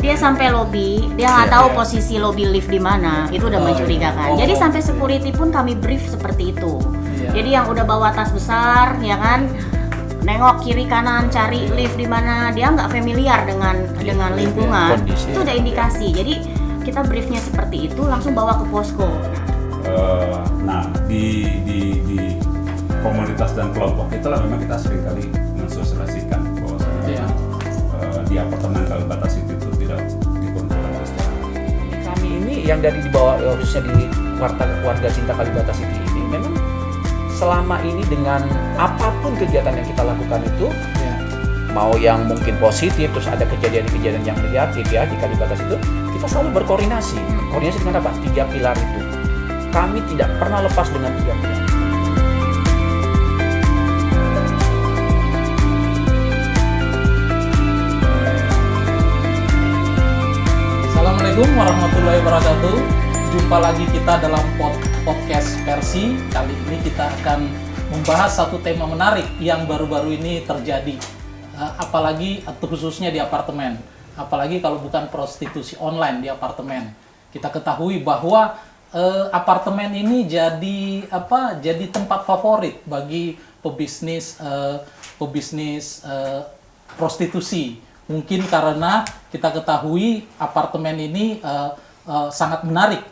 Dia sampai lobby, dia nggak tahu posisi lobby lift di mana, itu udah mencurigakan. Jadi sampai security pun kami brief seperti itu. Jadi yang udah bawa tas besar, ya kan, nengok kiri kanan cari lift di mana, dia nggak familiar dengan lingkungan, itu udah indikasi. Jadi kita briefnya seperti itu, langsung bawa ke posko. Nah di komunitas dan kelompok itulah memang kita seringkali mensosialisasikan bahwasanya di apartemen Kalibata City itu tidak diperuntukkan secara. Kami ini yang dari di bawah, khususnya di warga cinta Kalibata City ini, memang selama ini dengan apapun kegiatan yang kita lakukan itu, mau yang mungkin positif, terus ada kejadian-kejadian yang negatif ya di Kalibata itu, kita selalu berkoordinasi. Koordinasi dengan apa? 3 pilar itu. Kami tidak pernah lepas dengan 3 pilar. Assalamualaikum warahmatullahi wabarakatuh. Jumpa lagi kita dalam podcast Persi. Kali ini kita akan membahas satu tema menarik yang baru-baru ini terjadi. Apalagi khususnya di apartemen. Apalagi kalau bukan prostitusi online di apartemen. Kita ketahui bahwa apartemen ini jadi tempat favorit bagi pebisnis prostitusi. Mungkin karena kita ketahui apartemen ini sangat menarik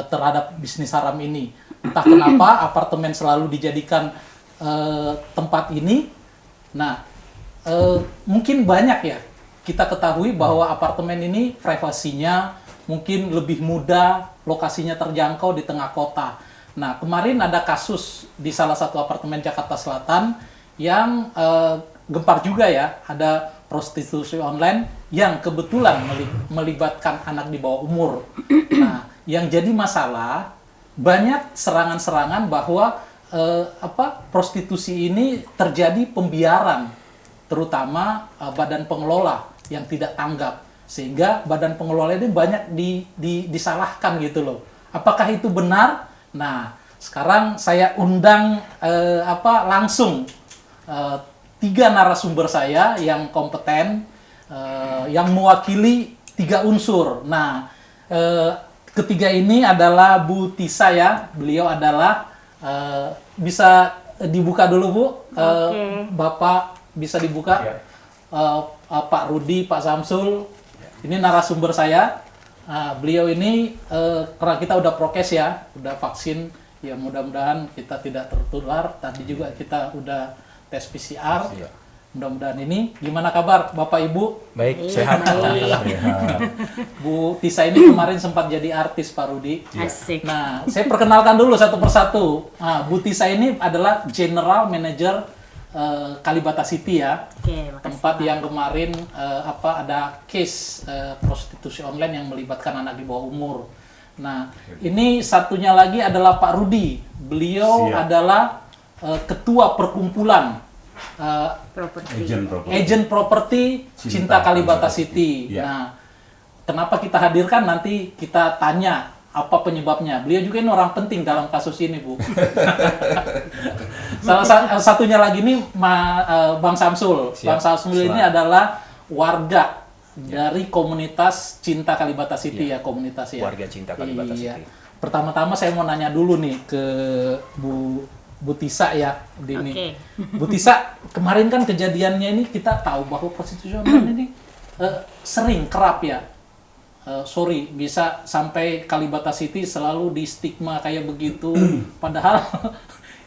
terhadap bisnis haram ini. Entah kenapa apartemen selalu dijadikan tempat ini. Nah, mungkin banyak ya kita ketahui bahwa apartemen ini privasinya mungkin lebih mudah, lokasinya terjangkau di tengah kota. Nah, kemarin ada kasus di salah satu apartemen Jakarta Selatan yang gempar juga ya, ada prostitusi online yang kebetulan melibatkan anak di bawah umur. Nah, yang jadi masalah banyak serangan-serangan bahwa prostitusi ini terjadi pembiaran, terutama badan pengelola yang tidak tanggap, sehingga badan pengelola ini banyak disalahkan gitu loh. Apakah itu benar? Nah, sekarang saya undang langsung 3 narasumber saya yang kompeten, yang mewakili 3 unsur. Nah, ketiga ini adalah Bu Tisa ya. Beliau adalah bisa dibuka dulu Bu. Bapak bisa dibuka. Pak Rudi, Pak Samsul. Ini narasumber saya. Beliau ini karena kita udah prokes ya, udah vaksin. Ya mudah-mudahan kita tidak tertular. Tadi juga kita udah tes PCR, mudah-mudahan ini. Gimana kabar Bapak Ibu? Baik, sehat. Bu Tisa ini kemarin sempat jadi artis Pak Rudi. Asik. Nah, saya perkenalkan dulu satu persatu. Nah, Bu Tisa ini adalah General Manager Kalibata City ya. Tempat yang kemarin ada case prostitusi online yang melibatkan anak di bawah umur. Nah, ini satunya lagi adalah Pak Rudi. Beliau adalah ketua perkumpulan agent properti Cinta Kalibata City. Nah, kenapa kita hadirkan, nanti kita tanya apa penyebabnya. Beliau juga ini orang penting dalam kasus ini, Bu. Salah satunya lagi nih Bang Samsul. Bang Samsul ini adalah warga dari komunitas Cinta Kalibata City ya, komunitas ya. Warga Cinta Kalibata City. Pertama-tama saya mau nanya dulu nih ke Bu Tisa ya, Dini. Bu Tisa, kemarin kan kejadiannya ini kita tahu bahwa prostitusi online ini sering, kerap ya. Bisa sampai Kalibata City selalu di stigma kayak begitu. Padahal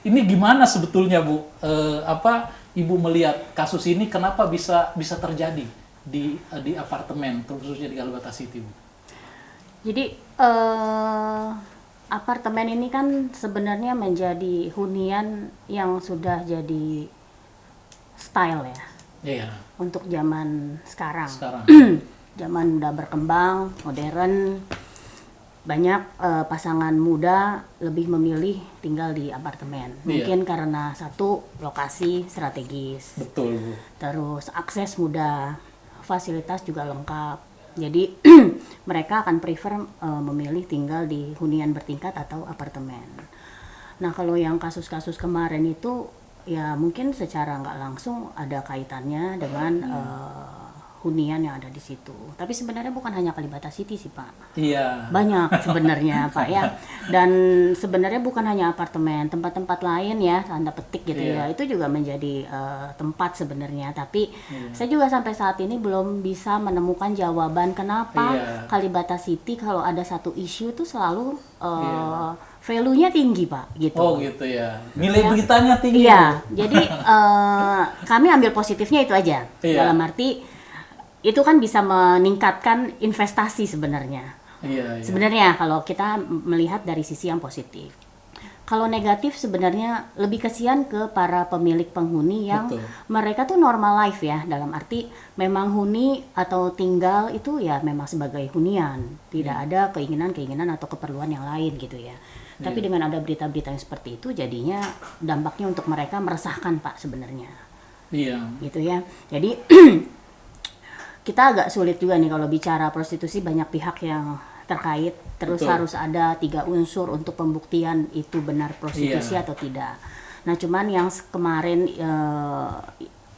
ini gimana sebetulnya Bu? Ibu melihat kasus ini kenapa bisa terjadi di apartemen, khususnya di Kalibata City, Bu? Jadi apartemen ini kan sebenarnya menjadi hunian yang sudah jadi style ya. Iya. Untuk zaman sekarang. Zaman udah berkembang, modern. Banyak pasangan muda lebih memilih tinggal di apartemen. Mungkin karena satu, lokasi strategis. Betul, Bu. Terus akses mudah, fasilitas juga lengkap. Jadi mereka akan prefer memilih tinggal di hunian bertingkat atau apartemen. Nah, kalau yang kasus-kasus kemarin itu ya mungkin secara nggak langsung ada kaitannya dengan hunian yang ada di situ. Tapi sebenarnya bukan hanya Kalibata City sih Pak. Iya. Banyak sebenarnya Pak ya. Dan sebenarnya bukan hanya apartemen, tempat-tempat lain ya, tanda petik gitu ya. Itu juga menjadi tempat sebenarnya. Tapi saya juga sampai saat ini belum bisa menemukan jawaban kenapa Kalibata City kalau ada satu isu itu selalu value-nya tinggi Pak gitu. Oh gitu ya. Nilai beritanya tinggi. Iya. Jadi kami ambil positifnya itu aja. Dalam arti itu kan bisa meningkatkan investasi sebenarnya. Iya. Sebenarnya kalau kita melihat dari sisi yang positif. Kalau negatif sebenarnya lebih kasihan ke para pemilik penghuni yang mereka tuh normal life ya, dalam arti memang huni atau tinggal itu ya memang sebagai hunian, tidak ada keinginan atau keperluan yang lain gitu ya. Tapi dengan ada berita-berita yang seperti itu jadinya dampaknya untuk mereka meresahkan Pak sebenarnya. Iya. Gitu ya. Jadi kita agak sulit juga nih kalau bicara prostitusi, banyak pihak yang terkait, terus harus ada 3 unsur untuk pembuktian itu benar prostitusi atau tidak. Nah cuman yang kemarin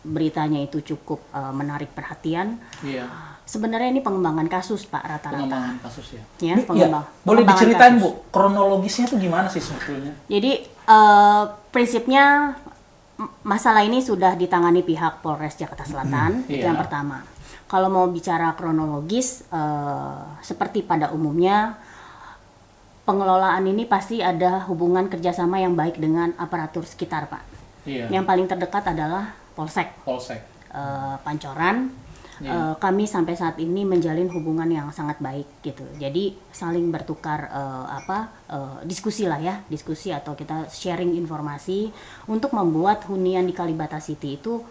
beritanya itu cukup menarik perhatian. Sebenarnya ini pengembangan kasus Pak rata-rata. Pengembangan kasus ya. Ya, Boleh diceritain Bu, kronologisnya itu gimana sih sebetulnya? Jadi prinsipnya masalah ini sudah ditangani pihak Polres Jakarta Selatan, itu yang pertama. Kalau mau bicara kronologis, seperti pada umumnya, pengelolaan ini pasti ada hubungan kerjasama yang baik dengan aparatur sekitar, Pak. Yang paling terdekat adalah Polsek. Pancoran. Kami sampai saat ini menjalin hubungan yang sangat baik gitu. Jadi saling bertukar diskusi lah ya, diskusi atau kita sharing informasi untuk membuat hunian di Kalibata City itu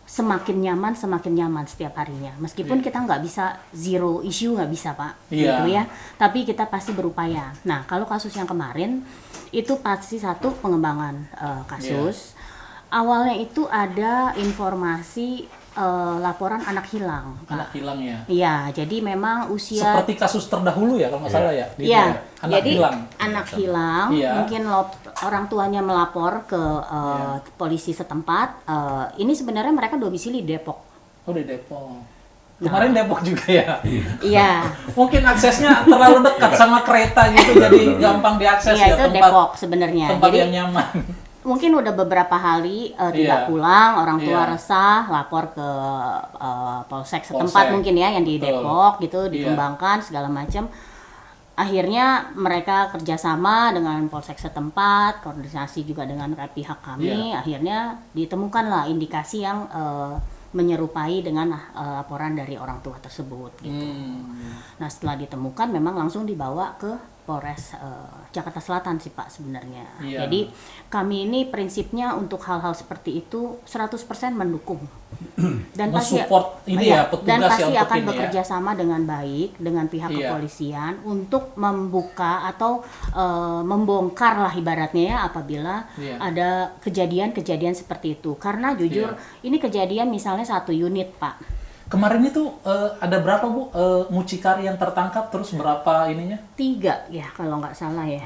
semakin nyaman setiap harinya. Meskipun kita nggak bisa zero issue, nggak bisa Pak, gitu ya. Tapi kita pasti berupaya. Nah kalau kasus yang kemarin itu pasti satu pengembangan kasus. Awalnya itu ada informasi laporan anak hilang. Anak hilang ya? Iya, jadi memang usia... Seperti kasus terdahulu ya kalau nggak salah ya? Iya, jadi anak hilang, mungkin orang tuanya melapor ke polisi setempat. Ini sebenarnya mereka domisili Depok. Oh di Depok. Kemarin Depok juga ya? Iya. Mungkin aksesnya terlalu dekat sama kereta gitu, jadi gampang diakses ya itu tempat. Depok sebenarnya. Tempat jadi, yang nyaman. Mungkin udah beberapa hari tidak pulang, orang tua resah, lapor ke Polsek setempat mungkin ya yang di Depok gitu, dikembangkan segala macam. Akhirnya mereka kerjasama dengan Polsek setempat, koordinasi juga dengan pihak kami. Akhirnya ditemukanlah indikasi yang menyerupai dengan laporan dari orang tua tersebut gitu. Nah setelah ditemukan memang langsung dibawa ke Polres Jakarta Selatan sih Pak sebenarnya. Jadi kami ini prinsipnya untuk hal-hal seperti itu 100% mendukung. Dan pasti akan bekerja sama dengan baik dengan pihak kepolisian untuk membuka atau membongkar lah ibaratnya ya apabila ada kejadian-kejadian seperti itu. Karena jujur ini kejadian misalnya 1 unit Pak. Kemarin itu ada berapa Bu mucikari yang tertangkap, terus berapa ininya? 3 ya kalau nggak salah ya.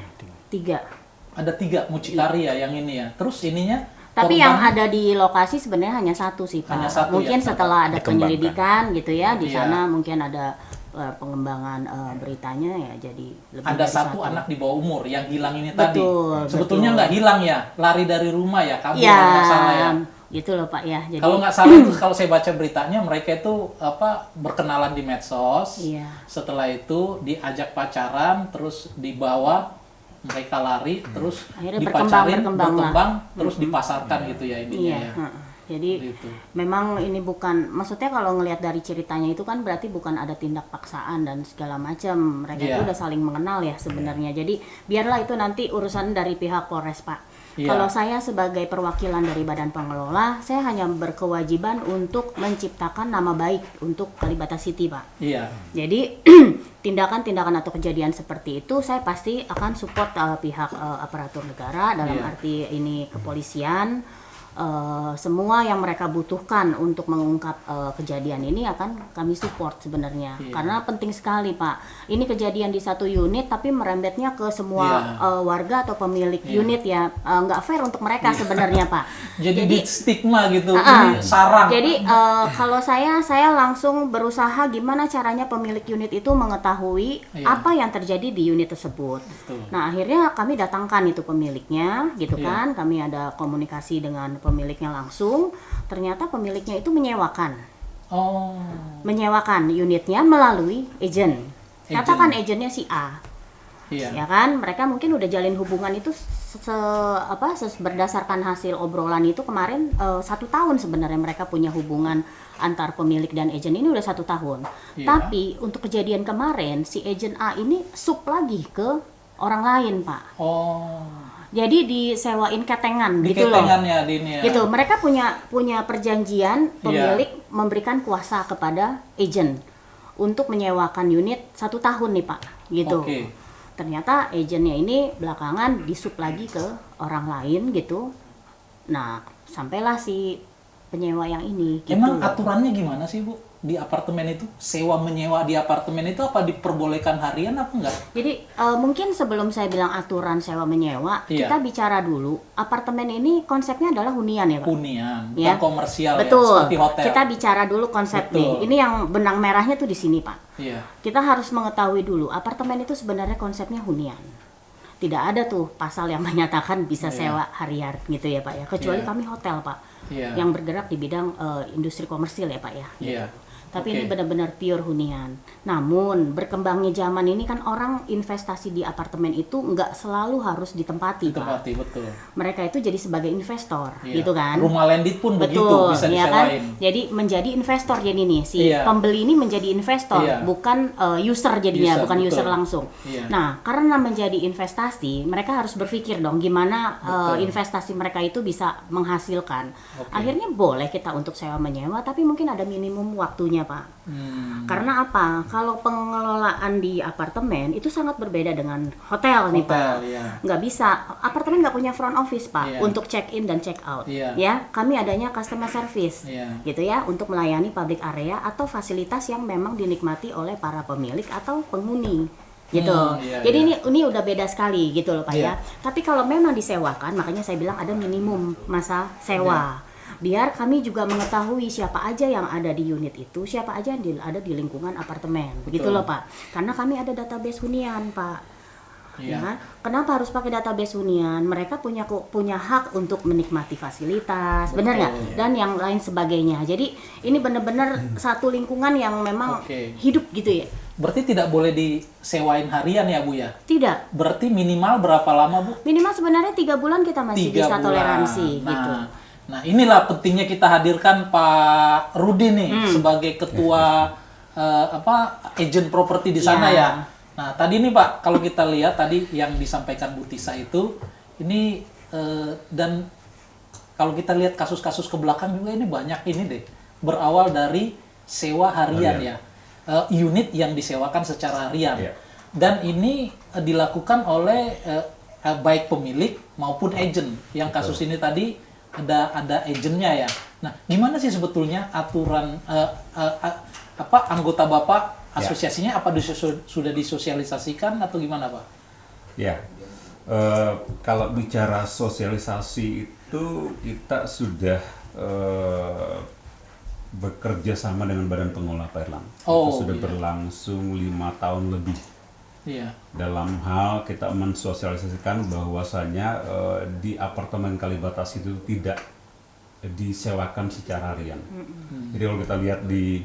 3. Ada 3 mucikari ya yang ini ya. Terus ininya? Tapi yang ada di lokasi sebenarnya hanya 1 sih Pak. Hanya 1, mungkin setelah ada penyelidikan gitu ya di sana mungkin ada pengembangan beritanya ya jadi lebih ada dari 1 anak di bawah umur yang hilang ini betul, tadi. Sebetulnya nggak hilang ya, lari dari rumah ya, kabur ya, nggak salah ya. Gitu loh Pak ya. Jadi kalau nggak salah itu kalau saya baca beritanya mereka itu berkenalan di medsos. Setelah itu diajak pacaran, terus dibawa, mereka lari, terus dipacarin, berkembang terus dipasarkan gitu ya intinya ya. Jadi gitu. Memang ini bukan, maksudnya kalau ngelihat dari ceritanya itu kan berarti bukan ada tindak paksaan dan segala macam. Mereka itu udah saling mengenal ya sebenarnya. Jadi biarlah itu nanti urusan dari pihak Polres Pak. Kalau saya sebagai perwakilan dari Badan Pengelola, saya hanya berkewajiban untuk menciptakan nama baik untuk Kalibata City Pak. Jadi tindakan-tindakan atau kejadian seperti itu saya pasti akan support pihak aparatur negara dalam arti ini kepolisian. semua yang mereka butuhkan untuk mengungkap kejadian ini akan kami support sebenarnya. Karena penting sekali Pak. Ini kejadian di satu unit tapi merembetnya ke semua warga atau pemilik unit ya. Nggak fair untuk mereka sebenarnya Pak. Jadi di stigma gitu, ini sarang. Jadi kalau saya langsung berusaha gimana caranya pemilik unit itu mengetahui apa yang terjadi di unit tersebut. Betul. Nah akhirnya kami datangkan itu pemiliknya, gitu kan? Kami ada komunikasi dengan pemiliknya langsung. Ternyata pemiliknya itu menyewakan unitnya melalui agent. Katakan agentnya si A. Ya kan, mereka mungkin udah jalin hubungan itu berdasarkan hasil obrolan itu kemarin 1 tahun sebenarnya mereka punya hubungan antar pemilik dan agent ini udah 1 tahun. Tapi untuk kejadian kemarin si agent A ini sup lagi ke orang lain Pak. Jadi disewain ketengan Di gitu loh. ketengannya Dini ya. Gitu, mereka punya perjanjian pemilik memberikan kuasa kepada agent untuk menyewakan unit 1 tahun nih Pak, gitu. Ternyata agentnya ini belakangan disup lagi ke orang lain gitu. Nah, sampailah si penyewa yang ini. Gitu. Emang aturannya gimana sih Bu? Di apartemen itu, sewa menyewa di apartemen itu apa diperbolehkan harian apa enggak? Jadi mungkin sebelum saya bilang aturan sewa menyewa, kita bicara dulu. Apartemen ini konsepnya adalah hunian ya Pak? Hunian, ya? bukan komersial. Betul. Ya, seperti hotel. Kita bicara dulu konsep nih. Ini yang benang merahnya tuh di sini Pak. Kita harus mengetahui dulu, apartemen itu sebenarnya konsepnya hunian. Tidak ada tuh pasal yang menyatakan bisa sewa harian gitu ya Pak ya. Kecuali kami hotel Pak, yang bergerak di bidang industri komersil ya Pak ya. Tapi ini benar-benar pure hunian. Namun berkembangnya zaman ini kan orang investasi di apartemen itu nggak selalu harus ditempati, Pak. Betul. Mereka itu jadi sebagai investor, gitu kan? Rumah landed pun begitu bisa ya disewain. Kan? Jadi menjadi investor jadi nih si pembeli ini menjadi investor, bukan user jadinya, bukan user langsung. Nah, karena menjadi investasi, mereka harus berpikir dong gimana investasi mereka itu bisa menghasilkan. Akhirnya boleh kita untuk sewa menyewa, tapi mungkin ada minimum waktunya Pak. Karena apa? Kalau pengelolaan di apartemen itu sangat berbeda dengan hotel nih Pak. Nggak bisa, apartemen nggak punya front office Pak untuk check in dan check out. Ya, kami adanya customer service, gitu ya, untuk melayani public area atau fasilitas yang memang dinikmati oleh para pemilik atau penghuni. Gitu. Jadi ini udah beda sekali gitu loh Pak ya. Tapi kalau memang disewakan, makanya saya bilang ada minimum masa sewa. Biar kami juga mengetahui siapa aja yang ada di unit itu, siapa aja yang ada di lingkungan apartemen, begitu loh Pak. Karena kami ada database hunian Pak. Ya, kenapa harus pakai database hunian? Mereka punya hak untuk menikmati fasilitas, benar nggak? Dan yang lain sebagainya. Jadi ini benar-benar satu lingkungan yang memang hidup gitu ya. Berarti tidak boleh disewain harian ya Bu ya? Tidak. Berarti minimal berapa lama Bu? Minimal sebenarnya 3 bulan kita masih bisa toleransi gitu. Nah inilah pentingnya kita hadirkan Pak Rudi nih sebagai ketua agent properti di sana ya. Nah tadi nih Pak, kalau kita lihat tadi yang disampaikan Bu Tisa itu ini dan kalau kita lihat kasus-kasus ke belakang juga ini banyak ini deh, berawal dari sewa harian ya, unit yang disewakan secara harian dan ini dilakukan oleh baik pemilik maupun agent. Yang kasus ini tadi ada agennya ya. Nah, gimana sih sebetulnya aturan anggota Bapak asosiasinya apa sudah disosialisasikan atau gimana Pak? Ya, kalau bicara sosialisasi itu kita sudah bekerja sama dengan Badan Pengelola Pailang. Itu sudah berlangsung 5 tahun lebih. Dalam hal kita mensosialisasikan bahwasanya di apartemen Kalibatas itu tidak disewakan secara harian. Jadi kalau kita lihat di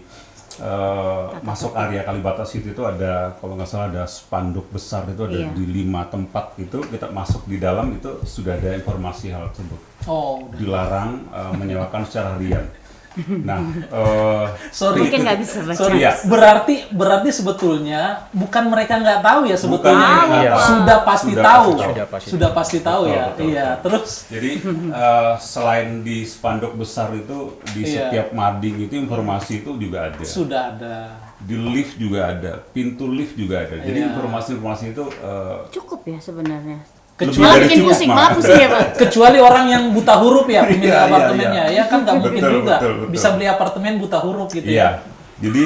masuk area Kalibatas itu ada, kalau nggak salah ada spanduk besar itu ada di 5 tempat itu, kita masuk di dalam itu sudah ada informasi hal tersebut. Dilarang menyewakan secara harian. Nah, mungkin nggak bisa baca. Berarti sebetulnya bukan mereka nggak tahu ya sebetulnya, sudah pasti tahu ya. Terus. Jadi selain di spanduk besar itu di setiap mading itu informasi itu juga ada. Sudah ada. Di lift juga ada, pintu lift juga ada. Jadi informasi-informasi itu cukup ya sebenarnya. Lebih dari bikin cukup, pusing, Mak. malah pusing ya Pak. Kecuali orang yang buta huruf ya pemilik Iya, iya, apartemennya, ya kan nggak mungkin Betul, juga betul, betul. bisa beli apartemen buta huruf gitu Iya. ya. Jadi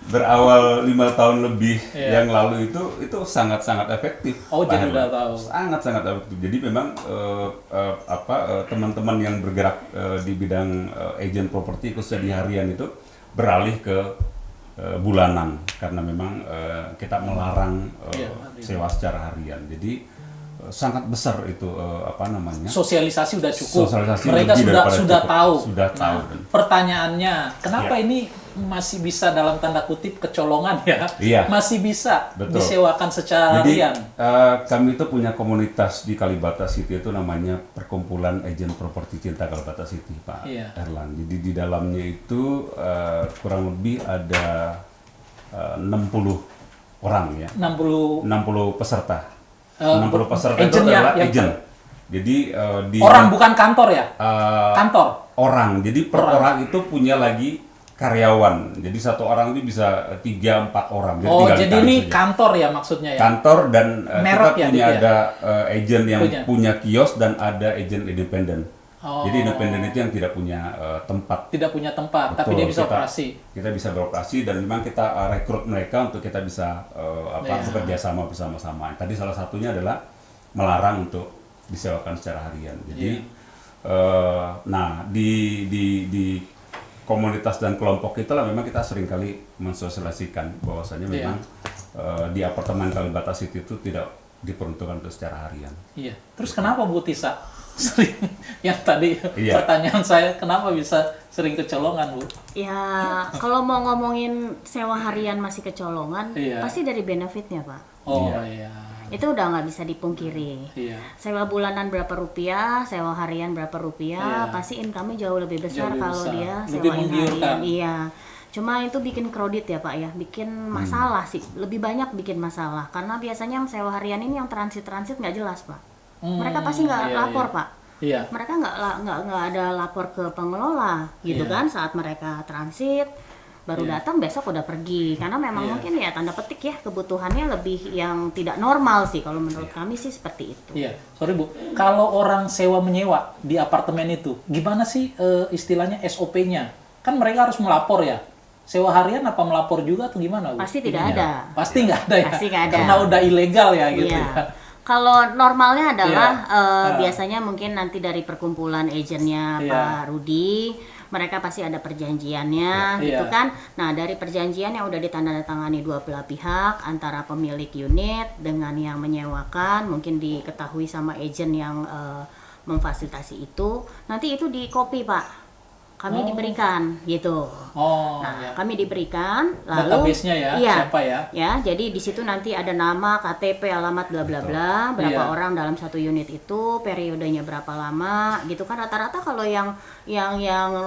berawal 5 tahun lebih Iya. yang lalu itu sangat-sangat efektif. Oh, Pak jadi Herman. udah tahu. Sangat-sangat efektif. Jadi memang teman-teman yang bergerak di bidang agent properti khususnya di harian itu beralih ke bulanan karena memang kita melarang Iya, sewa secara harian. Jadi sangat besar itu Sosialisasi udah cukup. Sosialisasi Mereka lebih daripada sudah cukup. tahu. Sudah tahu. Nah, pertanyaannya, kenapa Iya. ini masih bisa dalam tanda kutip kecolongan ya? Iya. Masih bisa Betul. disewakan secara Jadi harian. kami itu punya komunitas di Kalibata City itu namanya Perkumpulan Agent Properti Cinta Kalibata City, Pak Iya. Erlan. Jadi di dalamnya itu kurang lebih ada 60 orang ya, 60 peserta. 60 peserta itu agent adalah yang agent. Jadi di orang bukan kantor ya? Kantor. orang. Jadi per orang itu punya lagi karyawan. Jadi satu orang itu bisa 3-4 orang. Oh, tinggal jadi ditarik ini saja. kantor ya maksudnya ya? Kantor dan Merek kita ya, punya gitu ya? ada agent yang Punya. kios dan ada agent independen. Oh. Jadi independen itu yang tidak punya tempat. Tidak punya tempat, tapi Betul, dia bisa kita- operasi. Kita bisa beroperasi dan memang kita rekrut mereka untuk kita bisa Iya. bekerja sama bersama-sama. Tadi salah satunya adalah melarang untuk disewakan secara harian. Jadi nah di komunitas dan kelompok itulah memang kita seringkali mensosialisasikan bahwasanya memang di apartemen Kalibata City itu tidak diperuntukkan untuk secara harian. Iya. Terus kenapa Bu Tisa sering yang tadi Iya. pertanyaan saya kenapa bisa sering kecolongan Bu? Ya, kalau mau ngomongin sewa harian masih kecolongan, Iya. pasti dari benefitnya Pak. Oh iya. Itu udah nggak bisa dipungkiri. Iya. Sewa bulanan berapa rupiah, sewa harian berapa rupiah, Iya. pasti income-nya jauh lebih besar Jauh lebih kalau besar. dia Lebih sewain menggiurkan. harian. Iya. Cuma itu bikin kredit ya Pak ya, bikin masalah sih, lebih banyak bikin masalah. Karena biasanya yang sewa harian ini yang transit-transit nggak jelas Pak. Mereka pasti nggak iya, lapor iya. Pak. Iya. Mereka nggak ada lapor ke pengelola gitu Iya. kan saat mereka transit baru Iya. datang besok udah pergi karena memang Iya. mungkin ya tanda petik ya kebutuhannya lebih yang tidak normal sih kalau menurut kami sih seperti itu. Iya, sorry Bu. Kalau orang sewa menyewa di apartemen itu, gimana sih istilahnya SOP-nya? Kan mereka harus melapor ya. Sewa harian apa melapor juga atau gimana Bu? Pasti tidak Ininya? ada. Pasti nggak ada ya. Pasti nggak ada. Karena udah ilegal ya gitu Iya. ya. Kalau normalnya adalah Iya. biasanya mungkin nanti dari perkumpulan agennya Iya. Pak Rudi, mereka pasti ada perjanjiannya gitu Iya. kan. Nah, dari perjanjian yang udah ditandatangani dua belah pihak antara pemilik unit dengan yang menyewakan, mungkin diketahui sama agen yang memfasilitasi itu, nanti itu di copy Pak. Kami diberikan gitu. Oh, Nah, ya. kami diberikan lalu Database-nya ya, iya, siapa ya? Ya, jadi di situ nanti ada nama, KTP, alamat bla bla bla, berapa Iya. orang dalam satu unit itu, periodenya berapa lama, gitu kan rata-rata kalau yang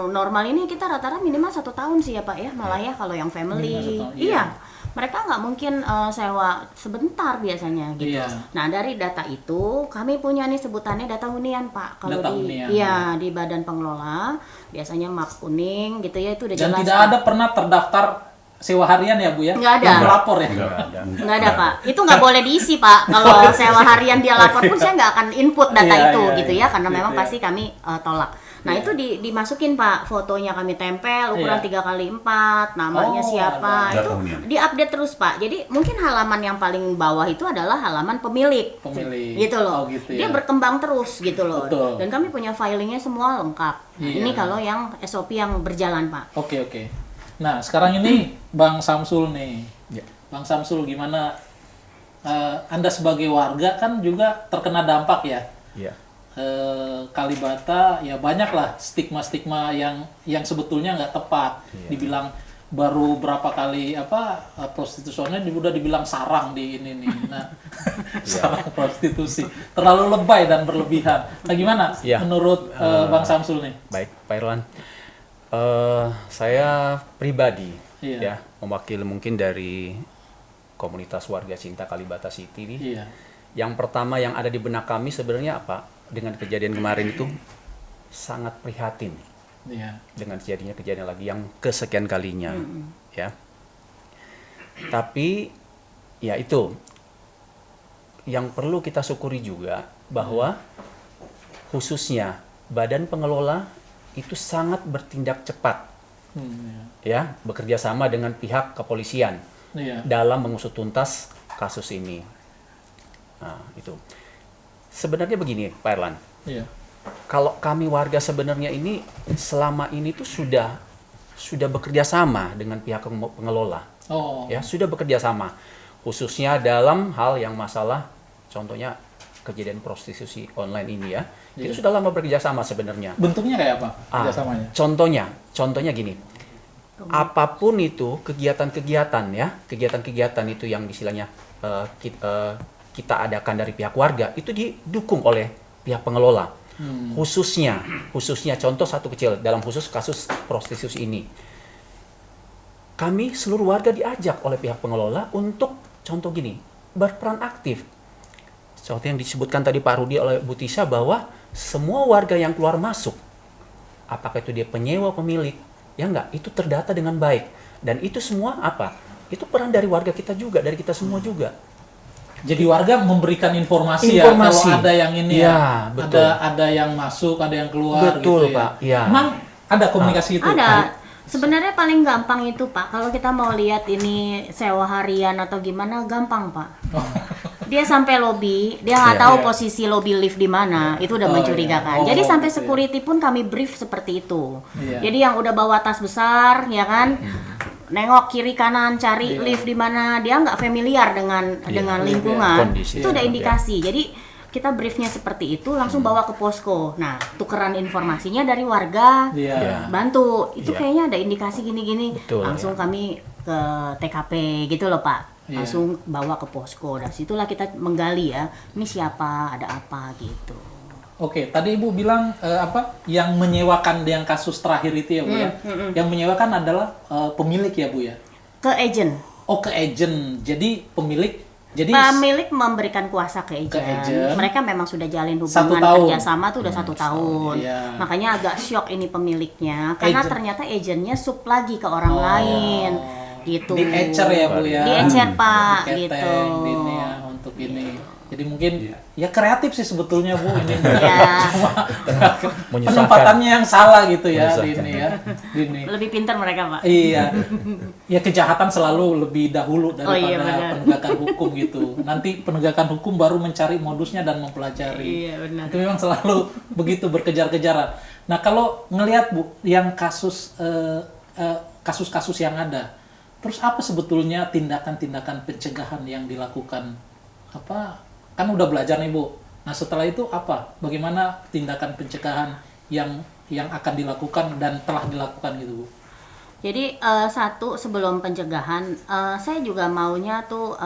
normal ini kita rata-rata minimal 1 tahun sih ya Pak ya, malah ya kalau yang family. Minimal 1 tahun, Iya. iya. Mereka nggak mungkin sewa sebentar biasanya gitu. Iya. Nah, dari data itu kami punya nih sebutannya data hunian Pak. Kalau Data di hunian. iya di badan pengelola biasanya map kuning gitu ya itu udah Dan jelas. tidak Pak. ada pernah terdaftar sewa harian ya Bu ya? Nggak ada. Yang melapor ya? Nggak ada Pak, itu nggak boleh diisi Pak. Kalau sewa harian dia lapor pun saya nggak akan input data Iya, itu iya, gitu iya. ya, karena Gitu memang ya. pasti kami tolak. Nah itu dimasukin Pak, fotonya kami tempel, ukuran Iya. 3x4, namanya Oh, siapa, ada. itu Data hunian. diupdate terus Pak. Jadi mungkin halaman yang paling bawah itu adalah halaman pemilik, Pemilik. gitu loh. Oh, gitu Dia ya. berkembang terus gitu loh. Betul. Dan kami punya filingnya semua lengkap. Nah, Iya. ini kalau yang SOP yang berjalan Pak. Oke, oke. Nah, sekarang ini Bang Samsul nih. Ya. Bang Samsul, gimana Anda sebagai warga kan juga terkena dampak ya? Iya. Kalibata ya banyak lah stigma-stigma yang sebetulnya nggak tepat. Iya. Dibilang baru berapa kali prostitusinya udah dibilang sarang di ini nih. Nah, sarang prostitusi terlalu lebay dan berlebihan. Nah, gimana Iya. menurut Bang Samsul nih? Baik, Pak Irwan. Saya pribadi Iya. ya mewakili mungkin dari komunitas warga cinta Kalibata City nih. Iya. Yang pertama yang ada di benak kami sebenarnya apa? Dengan kejadian kemarin itu sangat prihatin Iya. dengan terjadinya kejadian lagi yang kesekian kalinya, ya. Tapi ya itu yang perlu kita syukuri juga bahwa khususnya Badan Pengelola itu sangat bertindak cepat, ya, bekerja sama dengan pihak kepolisian dalam mengusut tuntas kasus ini. Nah, itu sebenarnya begini, Pak Erlan. Kalau kami warga sebenarnya ini selama ini tuh sudah bekerja sama dengan pihak pengelola, ya, sudah bekerja sama, khususnya dalam hal yang masalah, contohnya kejadian prostitusi online ini ya. Itu sudah lama bekerja sama sebenarnya. Bentuknya kayak apa kerjasamanya? Contohnya gini, apapun itu kegiatan-kegiatan ya, kegiatan-kegiatan itu yang istilahnya kita adakan dari pihak warga itu didukung oleh pihak pengelola. Khususnya contoh satu kecil dalam khusus kasus prostitusi ini. Kami seluruh warga diajak oleh pihak pengelola untuk contoh gini, berperan aktif. Seperti yang disebutkan tadi Pak Rudi oleh Bu Tisha bahwa semua warga yang keluar masuk, apakah itu dia penyewa, pemilik, ya enggak, itu terdata dengan baik. Dan itu semua apa? Itu peran dari warga kita juga, dari kita semua juga. Jadi warga memberikan informasi ya, kalau ada yang ini ya, betul. ada yang masuk, ada yang keluar. Betul, gitu Pak. Ya. Ya. Emang ada komunikasi itu? Ada. Sebenarnya paling gampang itu Pak, kalau kita mau lihat ini sewa harian atau gimana, gampang Pak. Dia sampai lobby, dia nggak tahu posisi lobby lift di mana, itu udah mencurigakan. Jadi sampai security pun kami brief seperti itu. Jadi yang udah bawa tas besar, ya kan, nengok kiri kanan cari lift di mana, dia nggak familiar dengan lingkungan, itu udah indikasi. Jadi kita briefnya seperti itu, langsung bawa ke posko. Nah, tukeran informasinya dari warga, bantu. Itu kayaknya ada indikasi gini-gini, langsung kami ke TKP gitu loh Pak. Langsung bawa ke posko. Dan situlah kita menggali ya, ini siapa, ada apa gitu. Oke, tadi Ibu bilang yang menyewakan yang kasus terakhir itu ya Bu ya. Yang menyewakan adalah pemilik ya Bu ya. Ke agent. Oh, ke agent. Jadi pemilik memberikan kuasa ke agent. Mereka memang sudah jalin hubungan kerjasama tuh udah 1 tahun. Makanya agak shock ini pemiliknya karena ternyata agentnya sub lagi ke orang lain. Gitu. Di-ecer ya Bu ya. Di-ecer Pak gitu. Ini ya, untuk ini. Jadi mungkin ya kreatif sih sebetulnya Bu ini. Cuma penempatannya yang salah gitu ya di ini ya. Lebih pintar mereka Pak. Iya. Ya kejahatan selalu lebih dahulu daripada penegakan hukum gitu. Nanti penegakan hukum baru mencari modusnya dan mempelajari. Iya benar. Itu memang selalu begitu berkejar-kejaran. Nah kalau ngelihat Bu yang kasus-kasus yang ada, terus apa sebetulnya tindakan-tindakan pencegahan yang dilakukan? Kan udah belajar nih Bu. Nah setelah itu apa? Bagaimana tindakan pencegahan yang akan dilakukan dan telah dilakukan gitu Bu? Jadi satu sebelum pencegahan, saya juga maunya tuh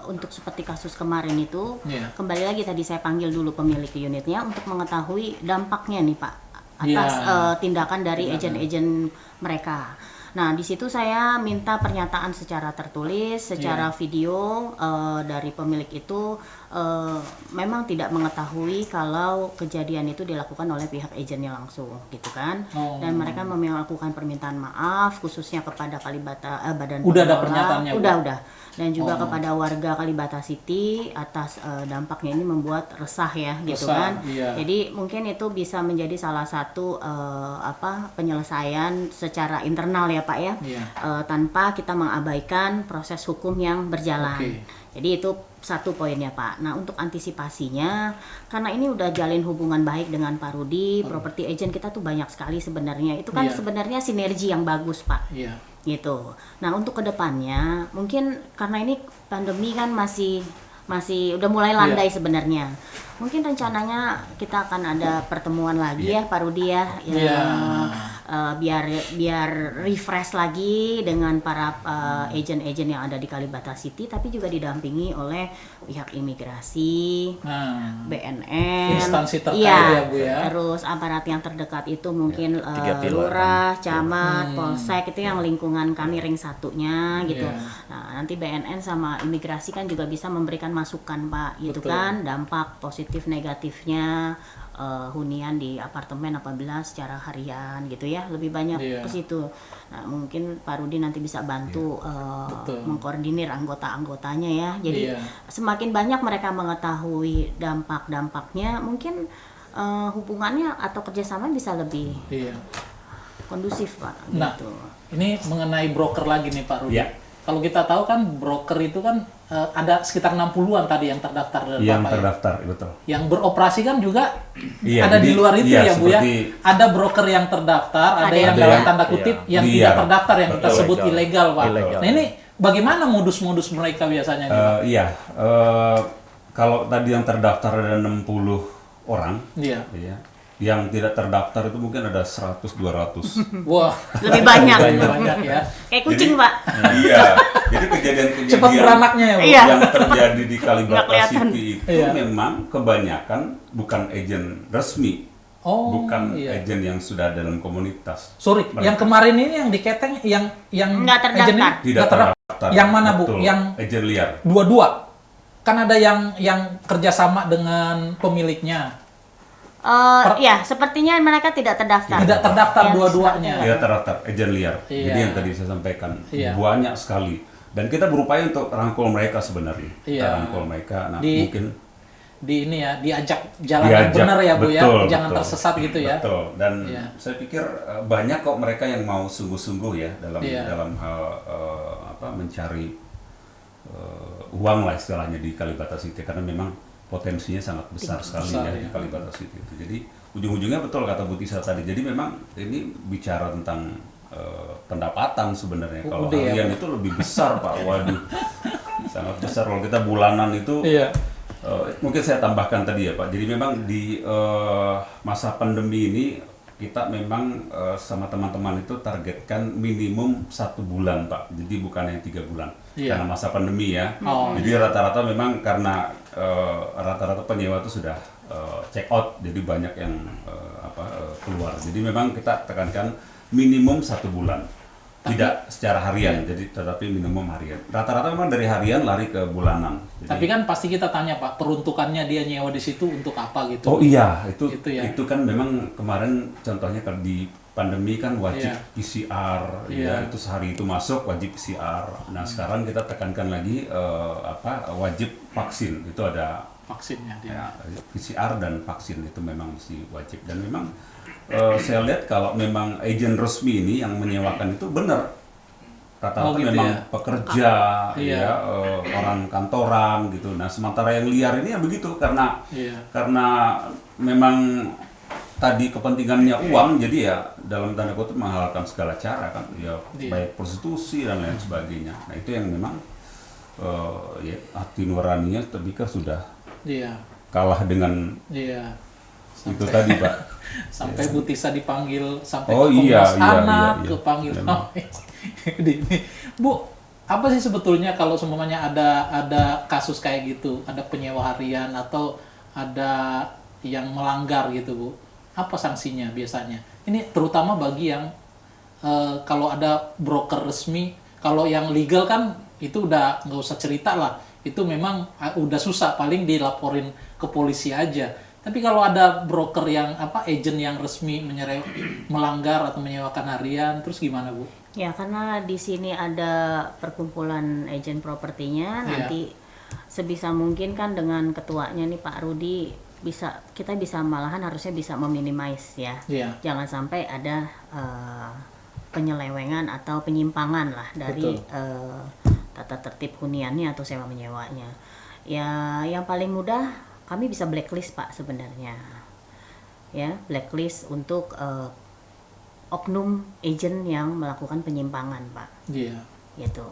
untuk seperti kasus kemarin itu, kembali lagi tadi saya panggil dulu pemilik unitnya untuk mengetahui dampaknya nih Pak atas tindakan dari agen-agen mereka. Nah, di situ saya minta pernyataan secara tertulis, secara video dari pemilik itu memang tidak mengetahui kalau kejadian itu dilakukan oleh pihak agennya langsung, gitu kan? Dan mereka melakukan permintaan maaf, khususnya kepada Badan Pengelola. Udah ada pernyataannya? Udah. Dan juga kepada warga Kalibata City atas dampaknya ini membuat resah ya, gitu kan? Iya. Jadi mungkin itu bisa menjadi salah satu penyelesaian secara internal ya Pak ya, tanpa kita mengabaikan proses hukum yang berjalan. Jadi itu satu poinnya Pak. Nah untuk antisipasinya, karena ini udah jalin hubungan baik dengan Pak Rudi, property agent kita tuh banyak sekali sebenarnya. Itu kan sebenarnya sinergi yang bagus Pak. Gitu. Nah untuk kedepannya, mungkin karena ini pandemi kan masih udah mulai landai sebenarnya. Mungkin rencananya kita akan ada pertemuan lagi ya Pak Rudi ya, biar refresh lagi dengan para agent-agent yang ada di Kalibata City, tapi juga didampingi oleh pihak imigrasi, BNN, instansi terkait ya Bu ya. Terus aparat yang terdekat itu mungkin lurah, camat, polsek, itu yang lingkungan kami ring satunya gitu. Nah nanti BNN sama imigrasi kan juga bisa memberikan masukan Pak, gitu kan, dampak positif negatifnya hunian di apartemen apabila secara harian gitu ya. ya, lebih banyak ke situ. Nah, mungkin Pak Rudi nanti bisa bantu mengkoordinir anggota-anggotanya ya. Jadi semakin banyak mereka mengetahui dampak-dampaknya, mungkin hubungannya atau kerjasama bisa lebih kondusif, Pak. Nah, gitu. Ini mengenai broker lagi nih Pak Rudi. Ya. Kalau kita tahu kan broker itu kan ada sekitar 60-an tadi yang terdaftar dari Yang Bapak terdaftar, betul. Yang beroperasi kan juga Iya, ada jadi, di luar itu iya, ya Bu ya. seperti- Ada broker yang terdaftar, ada yang yang dalam tidak. tanda kutip yang Liar. tidak terdaftar yang kita Betul. sebut ilegal Pak. Ilegal. Nah ini bagaimana modus-modus mereka biasanya nih, Pak? Iya, kalau tadi yang terdaftar ada 60 orang, Iya. ya, yang tidak terdaftar itu mungkin ada 100-200. Wah, Lebih banyak. banyak ya. Kayak kucing, Pak. Iya, jadi kejadian-kejadian Cepat beranaknya ya Bu. Iya. yang terjadi di Kalibata Nggak kelihatan. City itu Iya. memang kebanyakan bukan agen resmi, Oh, bukan iya. agen yang sudah dalam komunitas. Sorry, yang kemarin ini yang di Keteng yang Nggak terdaftar. agennya Tidak nggak terdaftar. Yang mana Bu? Betul, Yang agen liar. dua-dua. Kan ada yang kerjasama dengan pemiliknya. Ya, sepertinya mereka tidak terdaftar. Tidak terdaftar Yang dua-duanya. Tidak terdaftar, agen liar. Iya. Jadi yang tadi saya sampaikan Iya. banyak sekali. Dan kita berupaya untuk rangkul mereka sebenarnya. Iya. Kita rangkul mereka. Nah, Di- mungkin Di ini ya, diajak jalan yang benar ya Bu ya, jangan tersesat gitu ya. Betul. Dan Iya. saya pikir banyak kok mereka yang mau sungguh-sungguh ya dalam Iya. dalam hal mencari uang lah istilahnya di Kalibata City, karena memang potensinya sangat besar sekali besar, ya ya. di Kalibata City itu. Jadi ujung-ujungnya betul kata Bu Tisa tadi. Jadi memang ini bicara tentang pendapatan sebenarnya. Kalau Udah ya, harian itu lebih besar Pak. Waduh. Sangat besar kalau kita bulanan itu. Iya. Mungkin saya tambahkan tadi ya Pak. Jadi memang di masa pandemi ini kita memang sama teman-teman itu targetkan minimum 1 bulan Pak. Jadi bukan yang 3 bulan. Iya. Karena masa pandemi ya. Oh. Jadi rata-rata memang karena rata-rata penyewa itu sudah check out. Jadi banyak yang keluar. Jadi memang kita tekankan minimum 1 bulan. Tidak secara harian, jadi tetapi minimum harian. Rata-rata memang dari harian lari ke bulanan. Jadi, Tapi kan pasti kita tanya Pak, peruntukannya dia nyewa di situ untuk apa gitu. oh iya, itu ya. itu kan memang kemarin contohnya kalau di pandemi kan wajib Iya. PCR, Iya. ya itu sehari itu masuk wajib PCR. Nah sekarang kita tekankan lagi wajib vaksin, itu ada Vaksinnya dia. ya, PCR dan vaksin itu memang mesti wajib. Dan memang saya lihat kalau memang agen resmi ini yang menyewakan itu benar. Rata-rata gitu memang ya? pekerja, Iya. ya orang kantoran gitu. Nah sementara yang liar ini ya begitu karena Iya. memang tadi kepentingannya uang, jadi ya dalam tanda kutip menghalalkan segala cara kan, ya Iya. baik prostitusi dan lain sebagainya. Nah itu yang memang ya hati nuraninya terpikir sudah Iya. kalah dengan Iya. itu tadi Pak. Sampai Bu Tisa dipanggil sampai Oh, ke iya, Komnas iya, Anak, iya. kepanggil Memang. Bu, apa sih sebetulnya kalau semuanya ada kasus kayak gitu, ada penyewa harian atau ada yang melanggar gitu Bu, apa sanksinya biasanya? Ini terutama bagi yang kalau ada broker resmi, kalau yang legal kan itu udah nggak usah cerita lah, itu memang udah susah, paling dilaporin ke polisi aja. Tapi kalau ada broker yang agen yang resmi melanggar atau menyewakan harian, terus gimana Bu? Ya, karena di sini ada perkumpulan agen propertinya, Iya. nanti sebisa mungkin kan dengan ketuanya nih Pak Rudi kita bisa malahan harusnya bisa meminimais ya. Iya. Jangan sampai ada penyelewengan atau penyimpangan lah dari tata tertib huniannya atau sewa menyewanya. Ya, yang paling mudah kami bisa blacklist Pak sebenarnya. Ya, blacklist untuk oknum agent yang melakukan penyimpangan Pak. Iya. Gitu.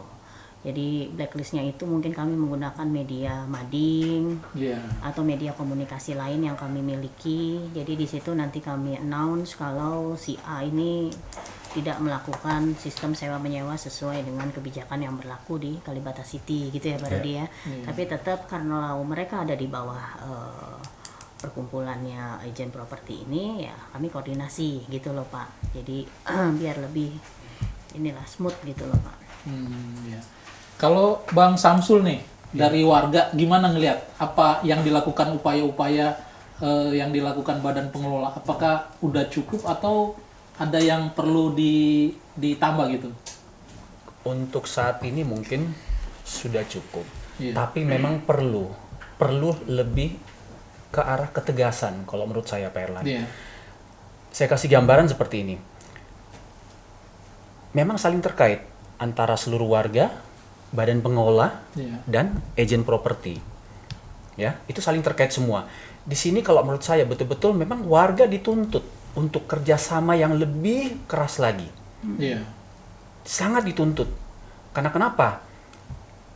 Jadi blacklistnya itu mungkin kami menggunakan media mading Iya. atau media komunikasi lain yang kami miliki. Jadi di situ nanti kami announce kalau si A ini tidak melakukan sistem sewa menyewa sesuai dengan kebijakan yang berlaku di Kalibata City gitu ya Pak Rudi ya. Tapi tetap karena mereka ada di bawah perkumpulannya agen properti ini, ya kami koordinasi gitu loh Pak. Jadi biar lebih inilah smooth gitu loh Pak. Ya. Kalau Bang Samsul nih dari warga gimana ngelihat apa yang dilakukan upaya-upaya yang dilakukan badan pengelola, apakah udah cukup atau ada yang perlu ditambah gitu? Untuk saat ini mungkin sudah cukup. Iya. Tapi memang perlu lebih ke arah ketegasan kalau menurut saya, Pak Erlan. Iya. Saya kasih gambaran seperti ini. Memang saling terkait antara seluruh warga, badan pengelola, Iya. dan agen properti. Ya, itu saling terkait semua. Di sini kalau menurut saya betul-betul memang warga dituntut untuk kerjasama yang lebih keras lagi. Iya. Sangat dituntut. Karena kenapa?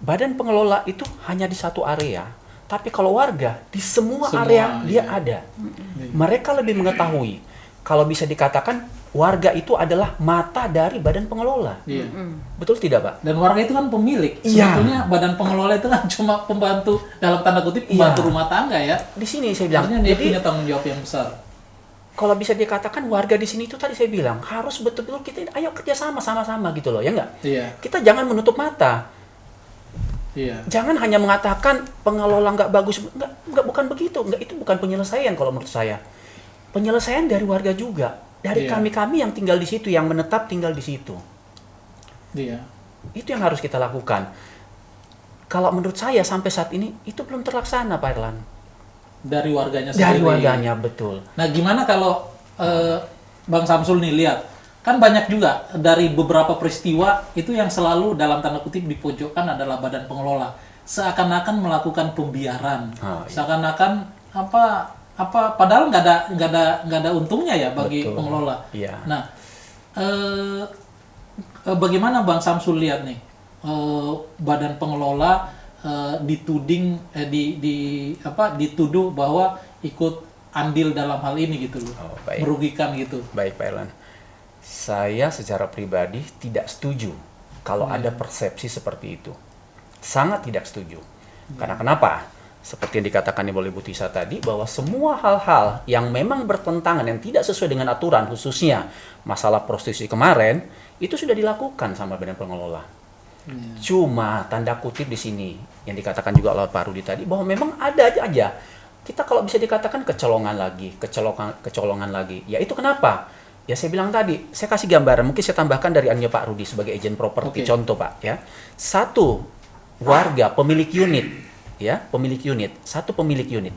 Badan pengelola itu hanya di satu area, tapi kalau warga di semua area dia ada. Mereka lebih mengetahui. Kalau bisa dikatakan warga itu adalah mata dari badan pengelola. Iya. Betul tidak, Pak? Dan warga itu kan pemilik. Iya. Sebetulnya badan pengelola itu kan cuma pembantu, dalam tanda kutip pembantu rumah tangga ya. Di sini saya bilang. Artinya dia Jadi punya tanggung jawab yang besar. kalau bisa dikatakan warga di sini itu tadi saya bilang harus betul-betul kita ayo kerjasama sama-sama gitu loh, ya enggak? Iya. Kita jangan menutup mata. Iya. Jangan hanya mengatakan pengelola nggak bagus, nggak bukan begitu, nggak, itu bukan penyelesaian kalau menurut saya. Penyelesaian dari warga juga, dari Iya. kami-kami yang tinggal di situ, yang menetap tinggal di situ. Iya. Itu yang harus kita lakukan. Kalau menurut saya sampai saat ini itu belum terlaksana, Pak Erlan. Dari warganya sendiri. Dari warganya, betul. Nah, gimana kalau Bang Samsul nih lihat, kan banyak juga dari beberapa peristiwa itu yang selalu dalam tanda kutip dipojokkan adalah badan pengelola, seakan-akan melakukan pembiaran, seakan-akan padahal nggak ada untungnya ya bagi Betul. pengelola. Iya. Nah, bagaimana Bang Samsul lihat nih badan pengelola dituduh bahwa ikut andil dalam hal ini gitu loh, Baik. merugikan gitu. Baik, Pak Erlan. Saya secara pribadi tidak setuju kalau ada persepsi seperti itu. Sangat tidak setuju. Karena kenapa? Seperti yang dikatakan oleh Bu Tisa tadi, bahwa semua hal-hal yang memang bertentangan, yang tidak sesuai dengan aturan, khususnya masalah prostitusi kemarin, itu sudah dilakukan sama badan pengelola. Cuma tanda kutip di sini yang dikatakan juga oleh Pak Rudi tadi, bahwa memang ada aja. Kita kalau bisa dikatakan kecolongan lagi. Ya itu kenapa? Ya saya bilang tadi, saya kasih gambaran, mungkin saya tambahkan dari annya Pak Rudi sebagai agen properti. Contoh, Pak, ya. Satu warga pemilik unit, satu pemilik unit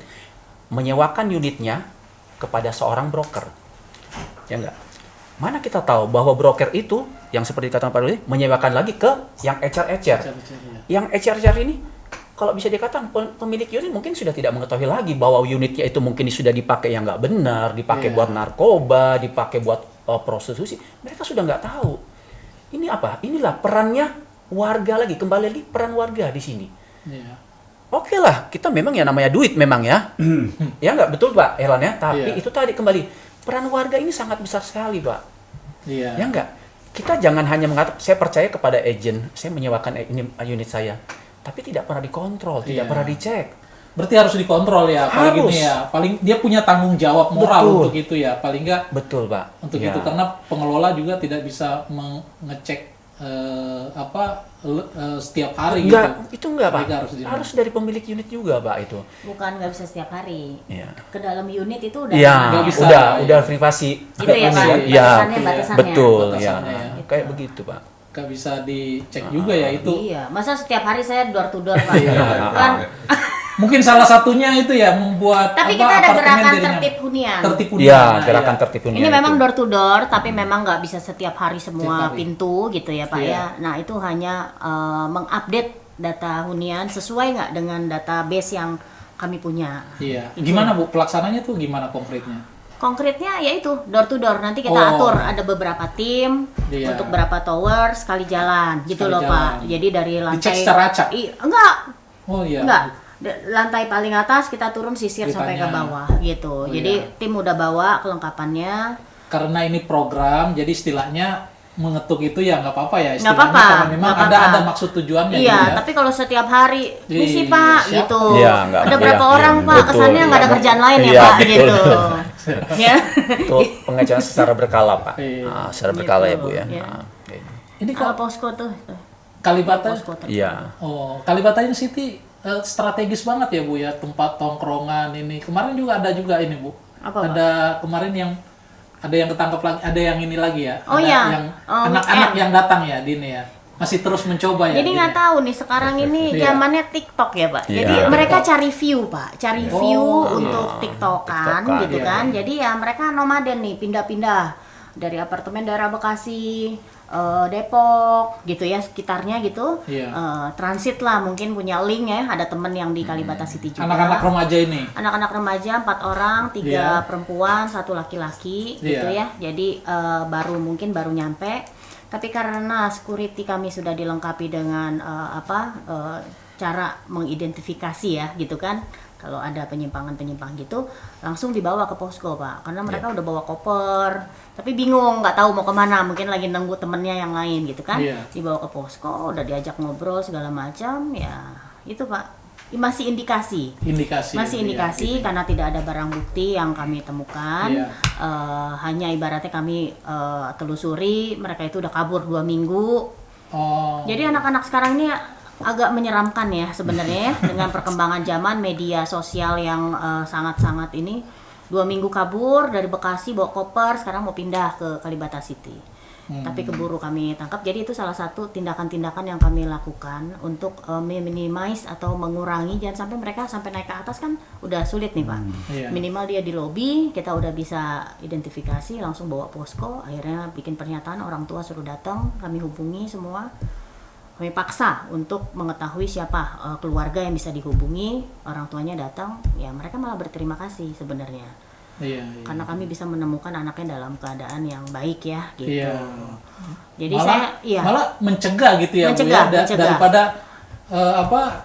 menyewakan unitnya kepada seorang broker. Ya enggak? Mana kita tahu bahwa broker itu yang seperti dikatakan Pak Rudi menyewakan lagi ke yang ecer-ecer. Yang ecer-ecer ini kalau bisa dikatakan pemilik unit mungkin sudah tidak mengetahui lagi bahwa unitnya itu mungkin sudah dipakai yang nggak benar, dipakai buat narkoba, dipakai buat prostitusi. Mereka sudah nggak tahu. Ini apa? Inilah perannya warga lagi, kembali lagi peran warga di sini. Oke lah, kita memang ya namanya duit memang ya. Ya nggak, betul Pak Erlan ya. Tapi itu tadi kembali peran warga ini sangat besar sekali, Pak. Iya. Ya nggak? Kita jangan hanya mengatakan saya percaya kepada agen, saya menyewakan ini unit saya. Tapi tidak pernah dikontrol, tidak pernah dicek. Berarti harus dikontrol ya, paling ini ya. Paling dia punya tanggung jawab moral untuk itu ya, paling nggak. Betul, Pak. Untuk itu karena pengelola juga tidak bisa mengecek setiap hari Itu enggak, Pak. Harus dari pemilik unit juga, Pak, itu. Bukan nggak bisa setiap hari. Iya. Ke dalam unit itu udah nggak bisa. Udah privasi. Gitu ya, Pak. Iya. Batasannya. Betul, ya. Batasannya. Kayak begitu, Pak. Nggak bisa dicek juga ya itu. Iya, masa setiap hari saya door to door, Pak? Kan Mungkin salah satunya itu ya membuat tapi kita ada gerakan tertib hunian. Tertib hunian. Iya, gerakan tertib hunian. Ini memang itu. door to door, tapi memang nggak bisa setiap hari semua Setiap hari. pintu gitu ya, Pak ya. Nah, itu hanya mengupdate data hunian sesuai nggak dengan database yang kami punya. Iya. Gimana Bu pelaksananya tuh gimana konkretnya? Konkretnya yaitu door to door, nanti kita atur ada beberapa tim untuk berapa tower sekali jalan gitu Sekali loh jalan. Pak. Jadi dari lantai Dicek secara acak? Enggak. Oh iya. Enggak. Lantai paling atas kita turun sisir sampai ke bawah gitu. Jadi tim udah bawa kelengkapannya. Karena ini program, jadi istilahnya mengetuk itu ya nggak apa-apa ya Nggak istilahnya apa-apa, karena memang nggak apa-apa. ada maksud tujuannya. Iya, gitu ya. tapi kalau setiap hari misi Iya, Pak siap. gitu. Iya, nggak, ada berapa iya, orang iya, Pak betul, kesannya nggak ada iya, kerjaan lain ya iya, Pak betul. gitu. Ya. Itu pengecekan secara berkala, Pak. Iya. Secara berkala ya, Bu ya. Iya. Oke. Ini Kalau kok posko tuh. Kalibata. Posko tuh. Iya. Oh, Kalibata City strategis banget ya Bu ya, tempat tongkrongan ini. Kemarin juga ada juga ini Bu. Apa, Pak? Ada kemarin yang ada yang ketangkep lagi, ada yang ini lagi ya. Oh ada iya. yang anak-anak yang datang ya, Dini ya. Masih terus mencoba ya. Jadi nggak tahu nih sekarang ini zamannya TikTok ya Pak. Jadi mereka cari view Pak, cari view untuk TikTokan gitu kan. Jadi ya mereka nomaden nih, pindah-pindah dari apartemen daerah Bekasi, Depok gitu ya sekitarnya gitu. Transit lah, mungkin punya link ya. Ada temen yang di Kalibata City juga. Anak-anak remaja ini. Anak-anak remaja 4 orang, 3 perempuan, 1 laki-laki gitu ya. Jadi baru nyampe. Tapi karena security kami sudah dilengkapi dengan cara mengidentifikasi ya gitu kan. Kalau ada penyimpangan-penyimpangan gitu, langsung dibawa ke posko Pak. Karena mereka udah bawa koper, tapi bingung, nggak tahu mau kemana. Mungkin lagi nunggu temennya yang lain gitu kan. Dibawa ke posko, udah diajak ngobrol segala macam, ya itu Pak. Masih indikasi. Masih indikasi karena tidak ada barang bukti yang kami temukan. Hanya ibaratnya kami telusuri, mereka itu udah kabur 2 minggu. Jadi anak-anak sekarang ini agak menyeramkan ya sebenarnya ya, dengan perkembangan zaman media sosial yang sangat-sangat ini. 2 minggu kabur dari Bekasi bawa koper, sekarang mau pindah ke Kalibata City. Tapi keburu kami tangkap. Jadi itu salah satu tindakan-tindakan yang kami lakukan untuk minimize atau mengurangi, jangan sampai mereka sampai naik ke atas kan udah sulit nih Pak. Minimal dia di lobi kita udah bisa identifikasi, langsung bawa posko, akhirnya bikin pernyataan, orang tua suruh datang, kami hubungi semua. Kami paksa untuk mengetahui siapa keluarga yang bisa dihubungi, orang tuanya datang, ya mereka malah berterima kasih sebenarnya. Karena kami bisa menemukan anaknya dalam keadaan yang baik ya gitu. Jadi malah mencegah gitu ya, mencegah. Daripada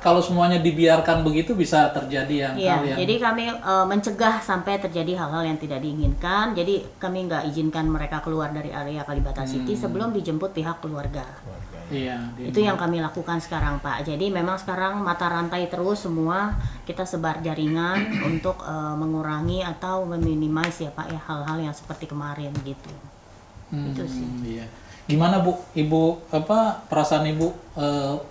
kalau semuanya dibiarkan begitu bisa terjadi hal yang. Jadi kami mencegah sampai terjadi hal-hal yang tidak diinginkan. Jadi kami nggak izinkan mereka keluar dari area Kalibata City sebelum dijemput pihak keluarga. Itu yang kami lakukan sekarang Pak. Jadi memang sekarang mata rantai terus semua kita sebar jaringan untuk mengurangi atau meminimasi ya Pak ya hal-hal yang seperti kemarin gitu. Itu sih. Gimana Bu, Ibu perasaan Ibu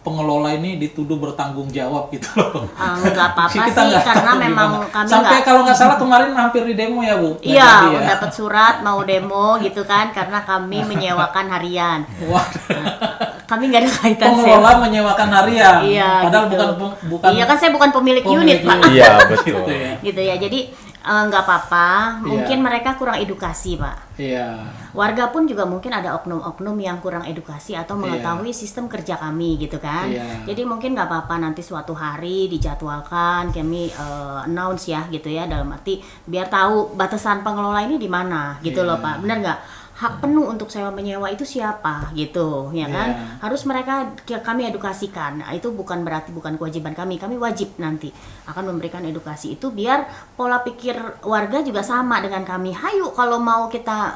pengelola ini dituduh bertanggung jawab gitu loh? Enggak apa-apa sih karena memang kami sampai kalau nggak salah kemarin hampir di demo ya Bu? Iya, dapat surat mau demo gitu kan karena kami menyewakan harian. Kami nggak ada kaitan pengelola menyewakan harian. Padahal gitu. bukan. Iya kan saya bukan pemilik unit Pak. Iya betul. Gitu ya. Jadi nggak apa-apa. Mungkin mereka kurang edukasi Pak. Warga pun juga mungkin ada oknum-oknum yang kurang edukasi atau mengetahui sistem kerja kami gitu kan. Jadi mungkin nggak apa-apa nanti suatu hari dijadwalkan kami announce ya gitu ya, dalam arti biar tahu batasan pengelola ini di mana gitu loh Pak. Benar nggak? Hak penuh untuk sewa menyewa itu siapa gitu ya kan, harus mereka kami edukasikan. Itu bukan berarti bukan kewajiban kami wajib nanti akan memberikan edukasi itu biar pola pikir warga juga sama dengan kami. Hayu kalau mau kita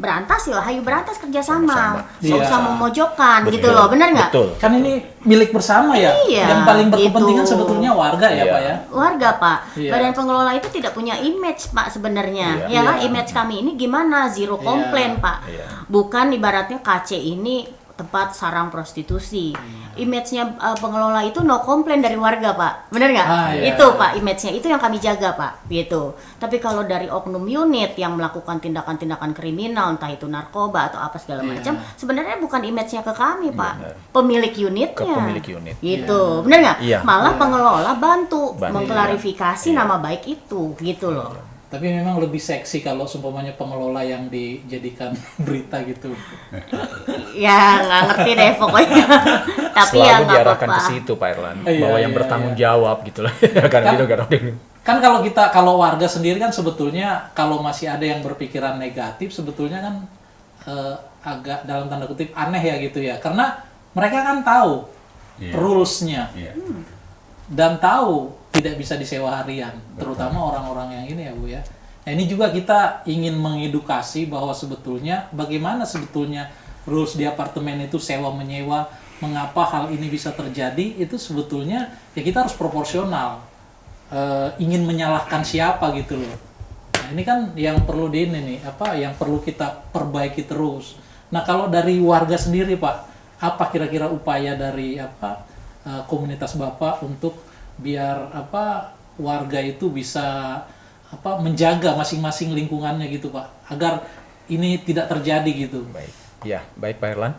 berantas ya hayu berantas kerjasama, nggak usah memojokkan gitu loh, benar nggak? Kan ini milik bersama ya, yang paling berkepentingan sebetulnya warga ya Pak ya. Warga Pak, badan pengelola itu tidak punya image Pak sebenarnya, ya kan? Image kami ini gimana? Zero complaint Pak, bukan ibaratnya KC ini tempat sarang prostitusi. Image-nya pengelola itu no complaint dari warga Pak, benar nggak? Itu Pak image-nya, itu yang kami jaga Pak, gitu. Tapi kalau dari oknum unit yang melakukan tindakan-tindakan kriminal, entah itu narkoba atau apa segala macam, sebenarnya bukan image-nya ke kami Pak, pemilik unitnya. Gitu, benar nggak? Malah pengelola bantu mengklarifikasi nama baik itu, gitu loh. Tapi memang lebih seksi kalau seumpamanya pengelola yang dijadikan berita gitu. Ya nggak ngerti deh pokoknya. Tapi selalu ya nggak diarahkan apa-apa. ke situ Pak Erlan, bahwa yang bertanggung jawab gitu lah. Kan kalau warga sendiri kan sebetulnya kalau masih ada yang berpikiran negatif sebetulnya kan agak dalam tanda kutip aneh ya gitu ya. Karena mereka kan tahu rules-nya. Dan tahu tidak bisa disewa harian, terutama orang-orang yang ini ya Bu ya. Nah ini juga kita ingin mengedukasi bahwa sebetulnya bagaimana sebetulnya rules di apartemen itu sewa menyewa, mengapa hal ini bisa terjadi, itu sebetulnya ya kita harus proporsional. Ingin menyalahkan siapa gitu loh. Nah ini kan yang perlu yang perlu kita perbaiki terus. Nah kalau dari warga sendiri Pak, apa kira-kira upaya dari komunitas Bapak untuk biar warga itu bisa menjaga masing-masing lingkungannya gitu Pak, agar ini tidak terjadi gitu. Baik, ya, baik Pak Erlan.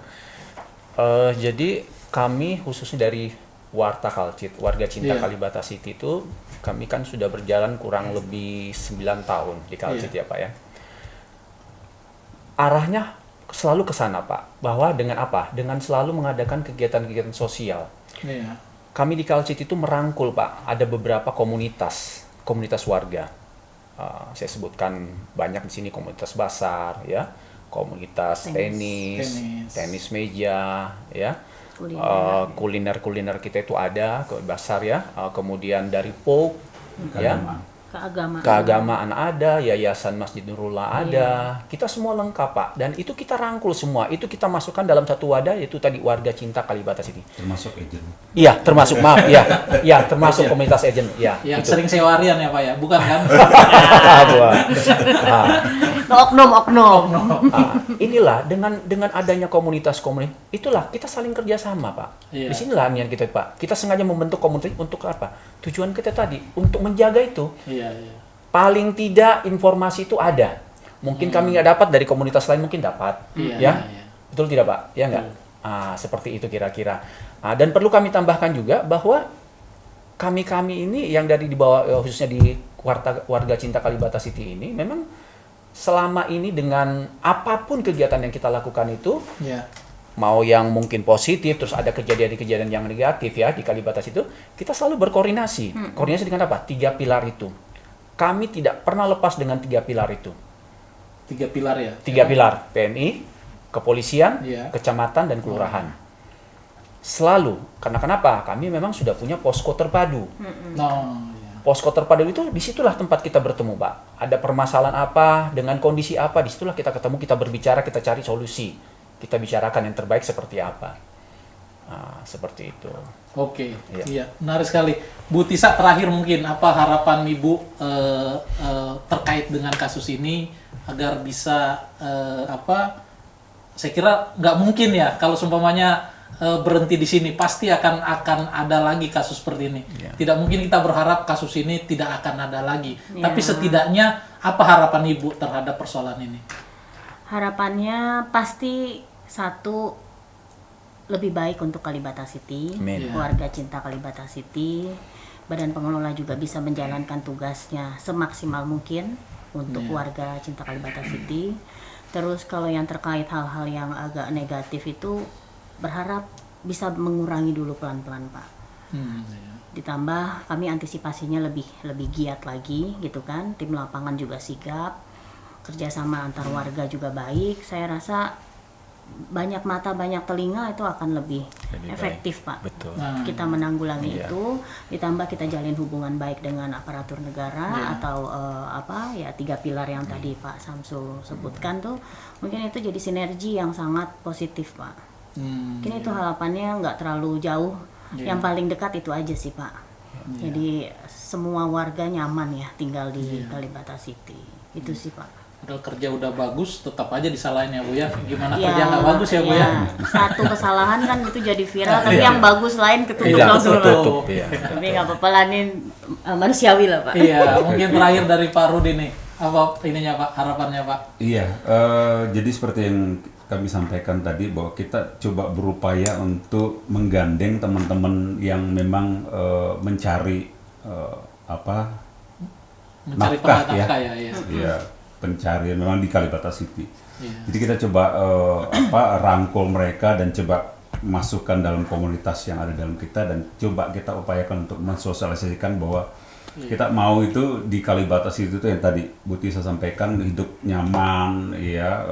Jadi kami khususnya dari Warta Kalcit, Warga Cinta Kalibata City itu, kami kan sudah berjalan kurang lebih 9 tahun di Kalcit ya Pak ya. Arahnya selalu ke sana Pak, bahwa dengan apa? Dengan selalu mengadakan kegiatan-kegiatan sosial. Kami di Kalcit itu merangkul Pak, ada beberapa komunitas warga. Saya sebutkan banyak di sini, komunitas basar ya, komunitas tenis meja ya, kuliner kita itu ada basar ya, kemudian dari POK ya, keagamaan ada, yayasan Masjid Nurullah ada, kita semua lengkap Pak, dan itu kita rangkul semua, itu kita masukkan dalam satu wadah, yaitu tadi Warga Cinta Kalibata City. Termasuk agent. Iya, termasuk maaf ya, termasuk komunitas agent ya. Yang sering sewarian ya Pak ya, bukan kan? Oknum. Inilah dengan adanya komunitas itulah kita saling kerjasama Pak. Di sinilah niat kita Pak. Kita sengaja membentuk komunitas untuk apa? Tujuan kita tadi untuk menjaga itu. Paling tidak informasi itu ada. Mungkin kami nggak dapat dari komunitas lain, mungkin dapat. Betul tidak Pak? Ya nggak? Seperti itu kira-kira. Dan perlu kami tambahkan juga bahwa kami ini yang dari di bawah, khususnya di Warga Cinta Kalibata City ini, memang selama ini dengan apapun kegiatan yang kita lakukan itu, mau yang mungkin positif, terus ada kejadian-kejadian yang negatif ya di Kalibata itu, kita selalu berkoordinasi. Koordinasi dengan apa? 3 pilar itu. Kami tidak pernah lepas dengan 3 pilar itu. 3 pilar ya? 3 pilar, PNI, kepolisian, kecamatan, dan kelurahan. Selalu, karena kenapa? Kami memang sudah punya posko terpadu. Posko terpadu itu, disitulah tempat kita bertemu Pak. Ada permasalahan apa, dengan kondisi apa, disitulah kita ketemu, kita berbicara, kita cari solusi. Kita bicarakan yang terbaik seperti apa. Seperti itu. Oke, iya, menarik sekali. Bu Tisa, terakhir mungkin apa harapan Ibu terkait dengan kasus ini agar bisa saya kira nggak mungkin ya kalau seumpamanya berhenti di sini, pasti akan ada lagi kasus seperti ini. Tidak mungkin kita berharap kasus ini tidak akan ada lagi. Tapi setidaknya apa harapan Ibu terhadap persoalan ini? Harapannya pasti satu, lebih baik untuk Kalibata City, Warga Cinta Kalibata City, Badan Pengelola juga bisa menjalankan tugasnya semaksimal mungkin untuk Warga Cinta Kalibata City. Terus kalau yang terkait hal-hal yang agak negatif itu, berharap bisa mengurangi dulu pelan-pelan Pak. Ditambah kami antisipasinya lebih giat lagi gitu kan, tim lapangan juga sigap, kerjasama antar warga juga baik. Saya rasa banyak mata banyak telinga itu akan lebih efektif Pak. Betul. Kita menanggulangi itu, ditambah kita jalin hubungan baik dengan aparatur negara atau 3 pilar yang tadi Pak Samsul sebutkan tuh, mungkin itu jadi sinergi yang sangat positif Pak. Mungkin itu harapannya nggak terlalu jauh, yang paling dekat itu aja sih Pak. Jadi semua warga nyaman ya tinggal di Kalibata City, itu sih Pak. Padahal kerja udah bagus, tetap aja disalahin ya Bu ya. Gimana kerja nggak bagus ya Bu ya? Satu kesalahan kan itu jadi viral, tapi yang bagus lain ketutup langsung. Tapi nggak apa-apa lah, ini manusiawi lah Pak. Iya, mungkin terakhir dari Pak Rudi nih, apa ininya Pak, harapannya Pak? Iya, jadi seperti yang kami sampaikan tadi, bahwa kita coba berupaya untuk menggandeng teman-teman yang memang mencari nafkah ya, pencarian memang di Kalibata City. Jadi kita coba rangkul mereka dan coba masukkan dalam komunitas yang ada dalam kita, dan coba kita upayakan untuk mensosialisasikan bahwa kita mau itu di Kalibata City itu yang tadi Bu Tisa sampaikan, hidup nyaman ya,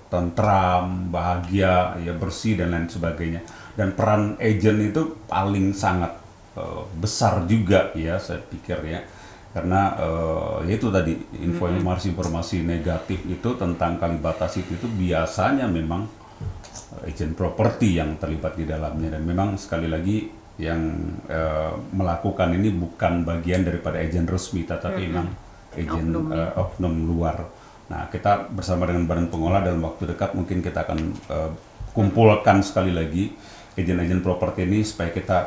tentram, bahagia ya, bersih dan lain sebagainya. Dan peran agent itu paling sangat besar juga ya, saya pikir ya. Karena itu tadi informasi negatif itu tentang Kalibata City itu biasanya memang agent properti yang terlibat di dalamnya, dan memang sekali lagi yang melakukan ini bukan bagian daripada agen resmi, tetapi memang agen oknum luar. Nah, kita bersama dengan Badan Pengelola dalam waktu dekat mungkin kita akan kumpulkan sekali lagi agen-agen properti ini supaya kita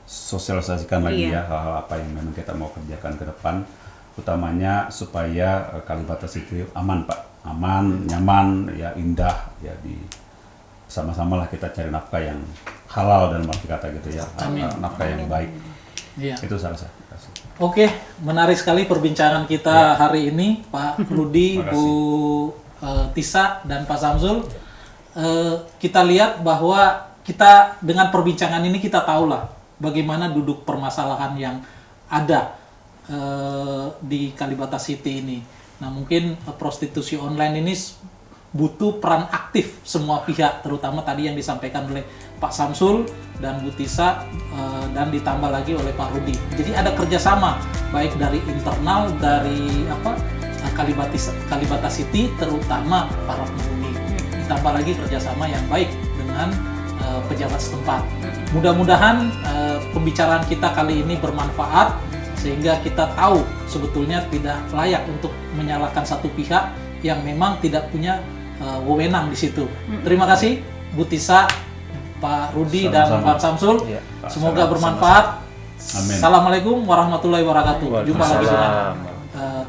sosialisasikan lagi ya hal-hal apa yang memang kita mau kerjakan ke depan, utamanya supaya Kalibata City aman Pak, aman, nyaman, ya indah, ya di sama-sama lah kita cari nafkah yang halal dan arti kata gitu ya, nafkah yang baik. Iya. Itu salah satu. Oke, menarik sekali perbincangan kita hari ini, Pak Rudi, Bu Tisa, dan Pak Samsul. Kita lihat bahwa kita dengan perbincangan ini kita tahulah bagaimana duduk permasalahan yang ada di Kalibata City ini. Nah, mungkin prostitusi online ini butuh peran aktif semua pihak, terutama tadi yang disampaikan oleh Pak Samsul dan Bu Tisa, dan ditambah lagi oleh Pak Rudi. Jadi ada kerjasama baik dari internal, dari Kalibata City, terutama para penghuni. Ditambah lagi kerjasama yang baik dengan pejabat setempat. Mudah-mudahan pembicaraan kita kali ini bermanfaat sehingga kita tahu sebetulnya tidak layak untuk menyalahkan satu pihak yang memang tidak punya wewenang di situ. Terima kasih Bu Tisa, Pak Rudi, dan Pak Samsul. Ya, semoga bermanfaat. Amin. Assalamualaikum warahmatullahi wabarakatuh. Jumpa lagi dengan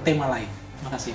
tema lain. Terima kasih.